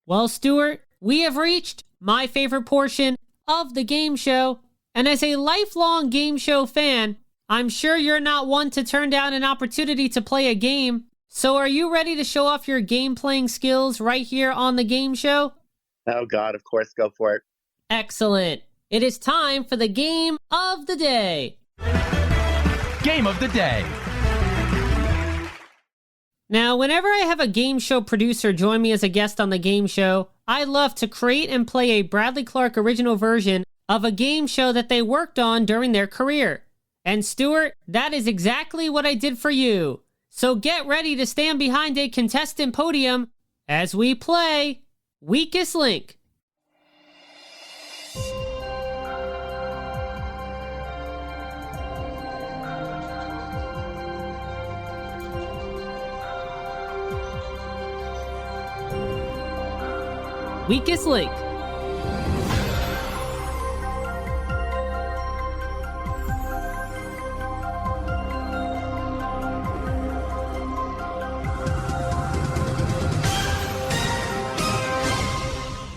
Well, Stuart, we have reached my favorite portion of the game show. And as a lifelong game show fan, I'm sure you're not one to turn down an opportunity to play a game. So are you ready to show off your game playing skills right here on the game show? Oh God, of course, go for it. Excellent. It is time for the game of the day. Game of the day. Now, whenever I have a game show producer join me as a guest on the game show, I love to create and play a Bradley Clarke original version of a game show that they worked on during their career. And Stuart, that is exactly what I did for you. So get ready to stand behind a contestant podium as we play Weakest Link. Weakest Link.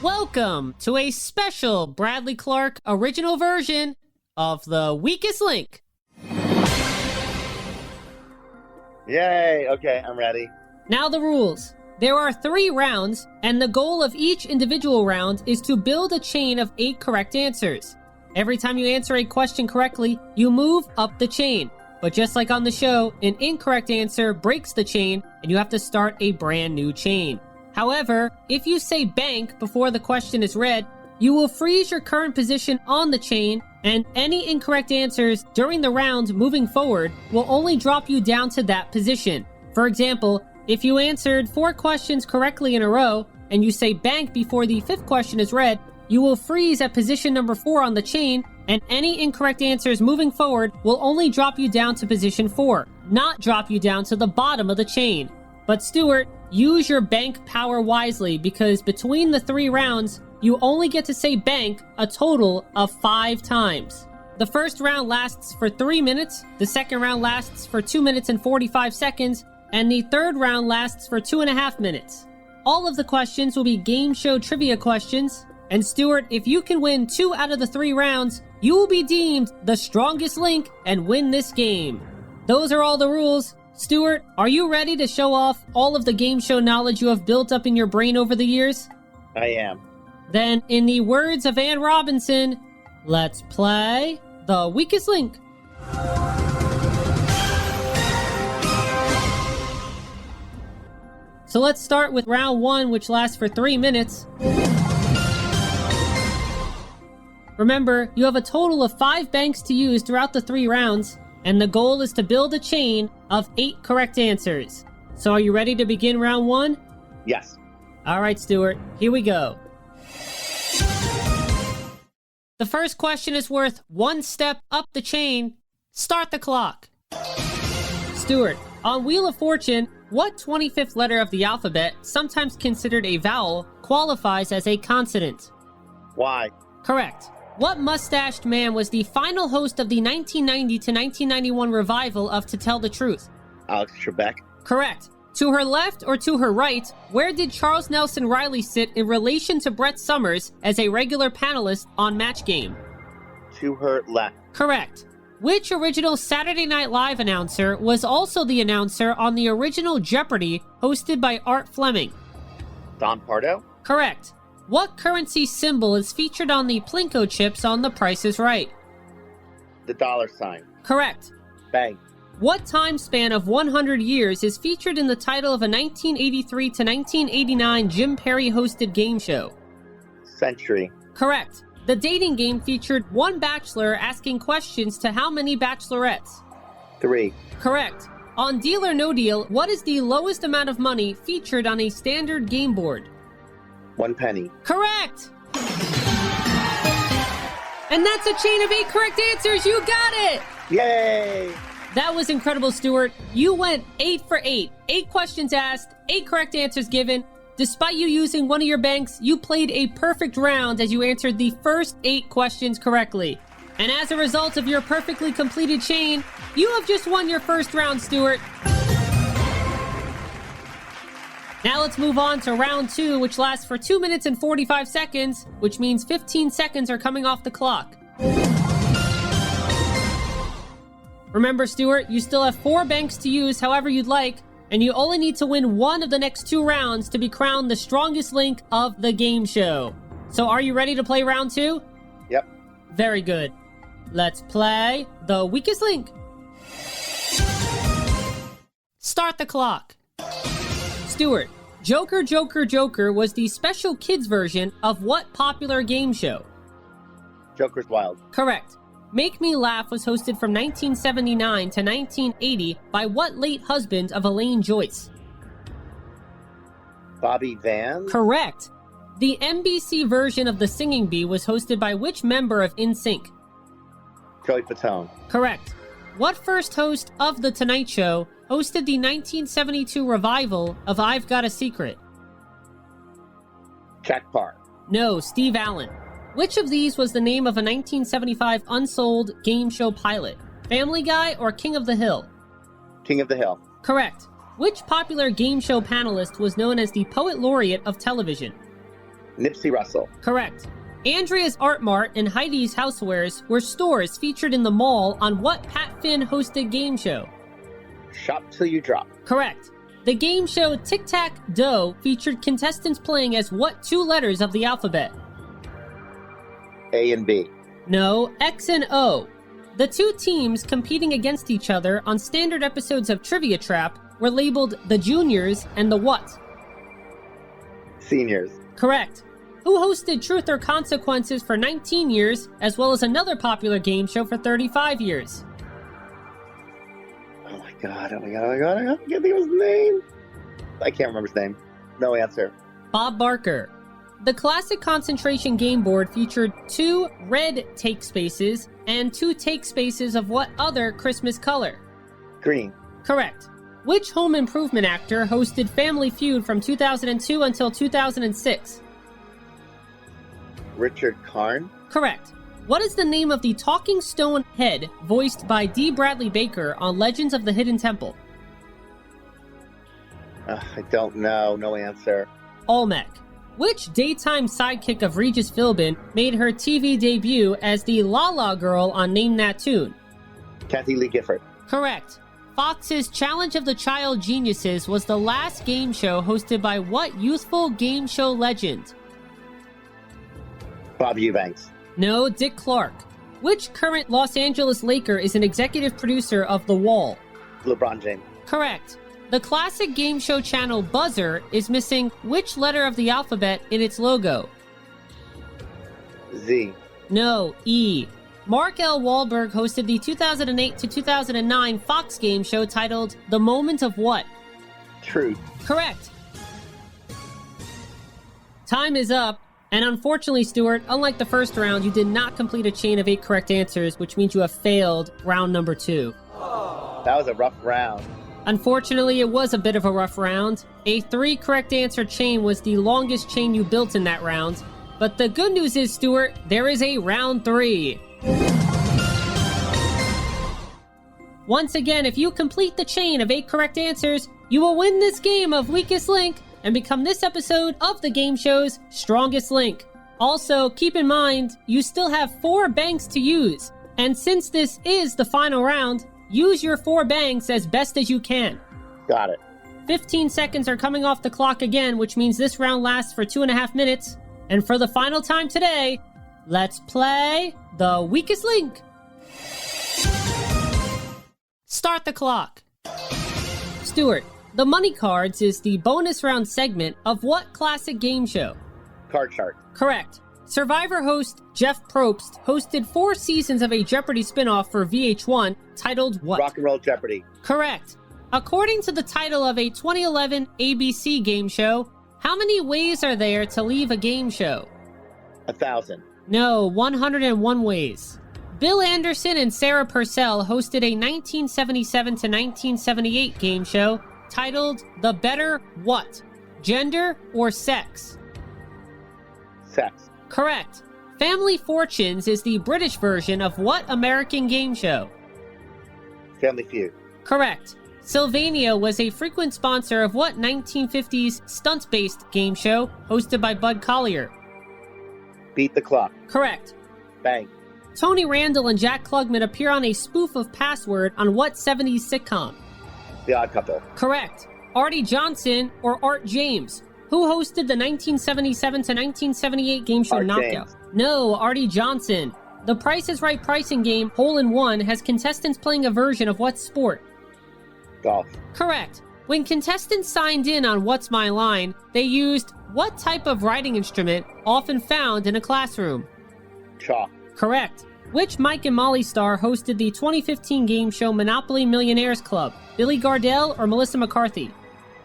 Welcome to a special Bradley Clarke original version of the Weakest Link. Yay, okay, I'm ready. Now the rules. There are 3 rounds, and the goal of each individual round is to build a chain of 8 correct answers. Every time you answer a question correctly, you move up the chain. But just like on the show, an incorrect answer breaks the chain, and you have to start a brand new chain. However, if you say bank before the question is read, you will freeze your current position on the chain, and any incorrect answers during the round moving forward will only drop you down to that position. For example, if you answered 4 questions correctly in a row, and you say bank before the 5th question is read, you will freeze at position number 4 on the chain, and any incorrect answers moving forward will only drop you down to position 4, not drop you down to the bottom of the chain. But Stuart, use your bank power wisely, because between the 3 rounds, you only get to say bank a total of 5 times. The first round lasts for 3 minutes, the second round lasts for 2 minutes and 45 seconds, and the third round lasts for 2.5 minutes. All of the questions will be game show trivia questions, and Stuart, if you can win 2 out of the 3 rounds, you will be deemed the strongest link and win this game. Those are all the rules. Stuart, are you ready to show off all of the game show knowledge you have built up in your brain over the years? I am. Then, in the words of Anne Robinson, let's play The Weakest Link. So let's start with round 1, which lasts for 3 minutes. Remember, you have a total of 5 banks to use throughout the 3 rounds, and the goal is to build a chain of 8 correct answers. So are you ready to begin round 1? Yes. All right, Stuart, here we go. The first question is worth 1 step up the chain. Start the clock. Stuart, on Wheel of Fortune, what 25th letter of the alphabet, sometimes considered a vowel, qualifies as a consonant? Why? Correct. What mustached man was the final host of the 1990 to 1991 revival of To Tell the Truth? Alex Trebek. Correct. To her left or to her right, where did Charles Nelson Riley sit in relation to Brett Summers as a regular panelist on Match Game? To her left. Correct. Which original Saturday Night Live announcer was also the announcer on the original Jeopardy hosted by Art Fleming? Don Pardo. Correct. What currency symbol is featured on the Plinko chips on The Price is Right? The $. Correct. Bank. What time span of 100 years is featured in the title of a 1983 to 1989 Jim Perry hosted game show? Century. Correct. The dating game featured one bachelor asking questions to how many bachelorettes? 3. Correct. On Deal or No Deal, what is the lowest amount of money featured on a standard game board? 1 penny. Correct! And that's a chain of 8 correct answers. You got it! Yay! That was incredible, Stuart. You went 8 for 8. 8 questions asked, 8 correct answers given. Despite you using one of your banks, you played a perfect round as you answered the first 8 questions correctly. And as a result of your perfectly completed chain, you have just won your first round, Stuart. Now let's move on to round 2, which lasts for 2 minutes and 45 seconds, which means 15 seconds are coming off the clock. Remember, Stuart, you still have 4 banks to use however you'd like, and you only need to win one of the next 2 rounds to be crowned the strongest link of the game show. So are you ready to play round 2? Yep. Very good. Let's play the weakest link. Start the clock. Stuart, Joker, Joker, Joker was the special kids version of what popular game show? Joker's Wild. Correct. Make Me Laugh was hosted from 1979 to 1980 by what late husband of Elaine Joyce? Bobby Van. Correct. The NBC version of The Singing Bee was hosted by which member of NSYNC? Joey Fatone. Correct. What first host of The Tonight Show hosted the 1972 revival of I've Got a Secret? Jack Parr. No, Steve Allen. Which of these was the name of a 1975 unsold game show pilot? Family Guy or King of the Hill? King of the Hill. Correct. Which popular game show panelist was known as the Poet Laureate of television? Nipsey Russell. Correct. Andrea's Art Mart and Heidi's Housewares were stores featured in the mall on what Pat Finn hosted game show? Shop Till You Drop. Correct. The game show Tic-Tac-Dough featured contestants playing as what 2 letters of the alphabet? A and B. No, X and O. The 2 teams competing against each other on standard episodes of Trivia Trap were labeled the Juniors and the what? Seniors. Correct. Who hosted Truth or Consequences for 19 years, as well as another popular game show for 35 years? Oh my god. I can't think of his name. I can't remember his name. No answer. Bob Barker. The classic concentration game board featured 2 red take spaces and 2 take spaces of what other Christmas color? Green. Correct. Which home improvement actor hosted Family Feud from 2002 until 2006? Richard Karn. Correct. What is the name of the talking stone head voiced by D. Bradley Baker on Legends of the Hidden Temple? I don't know. No answer. Olmec. Which daytime sidekick of Regis Philbin made her TV debut as the La La Girl on Name That Tune? Kathy Lee Gifford. Correct. Fox's Challenge of the Child Geniuses was the last game show hosted by what youthful game show legend? Bob Eubanks. No, Dick Clarke. Which current Los Angeles Laker is an executive producer of The Wall? LeBron James. Correct. The classic game show channel Buzzer is missing which letter of the alphabet in its logo? Z. No, E. Mark L. Wahlberg hosted the 2008 to 2009 Fox game show titled The Moment of What? Truth. Correct. Time is up. And unfortunately, Stuart, unlike the first round, you did not complete a chain of 8 correct answers, which means you have failed round number 2. That was a rough round. Unfortunately, it was a bit of a rough round. A 3 correct answer chain was the longest chain you built in that round. But the good news is, Stuart, there is a round 3. Once again, if you complete the chain of 8 correct answers, you will win this game of Weakest Link and become this episode of the game show's Strongest Link. Also, keep in mind, you still have 4 banks to use. And since this is the final round, use your 4 banks as best as you can. Got it. 15 seconds are coming off the clock again, which means this round lasts for 2.5 minutes. And for the final time today, let's play the Weakest Link. Start the clock. Stuart, the Money Cards is the bonus round segment of what classic game show? Card Shark. Correct. Survivor host Jeff Probst hosted 4 seasons of a Jeopardy spinoff for VH1 titled what? Rock and Roll Jeopardy. Correct. According to the title of a 2011 ABC game show, how many ways are there to leave a game show? 1,000. No, 101 ways. Bill Anderson and Sarah Purcell hosted a 1977 to 1978 game show titled The Better What? Gender or Sex? Sex. Correct. Family Fortunes is the British version of what American game show? Family Feud. Correct. Sylvania was a frequent sponsor of what 1950s stunts-based game show hosted by Bud Collyer? Beat the clock. Correct. Bang. Tony Randall and Jack Klugman appear on a spoof of Password on what 70s sitcom? The Odd Couple. Correct. Artie Johnson or Art James? Who hosted the 1977 to 1978 game show Art Knockout? James. No, Artie Johnson. The Price is Right pricing game, Hole in One, has contestants playing a version of what sport? Golf. Correct. When contestants signed in on What's My Line, they used what type of writing instrument often found in a classroom? Chalk. Correct. Which Mike and Molly star hosted the 2015 game show Monopoly Millionaires Club? Billy Gardell or Melissa McCarthy?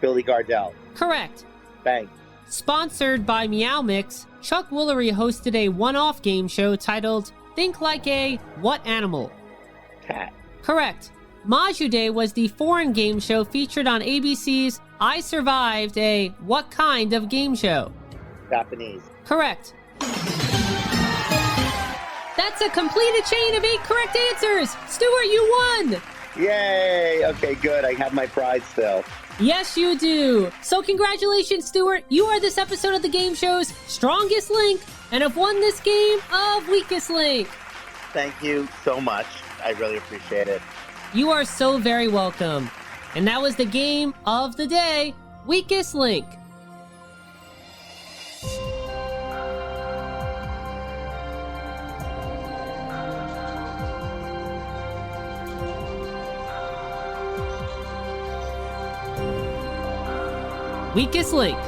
Billy Gardell. Correct. Bang. Sponsored by Meow Mix, Chuck Woolery hosted a one-off game show titled Think Like a What Animal? Cat. Correct. Majude was the foreign game show featured on ABC's I Survived a what kind of game show? Japanese. Correct. That's a completed chain of 8 correct answers! Stuart, you won! Yay! Okay, good. I have my pride still. Yes, you do. So congratulations, Stuart. You are this episode of the game show's strongest link and have won this game of weakest link. Thank you so much. I really appreciate it. You are so very welcome. And that was the game of the day, weakest link. Weakest link.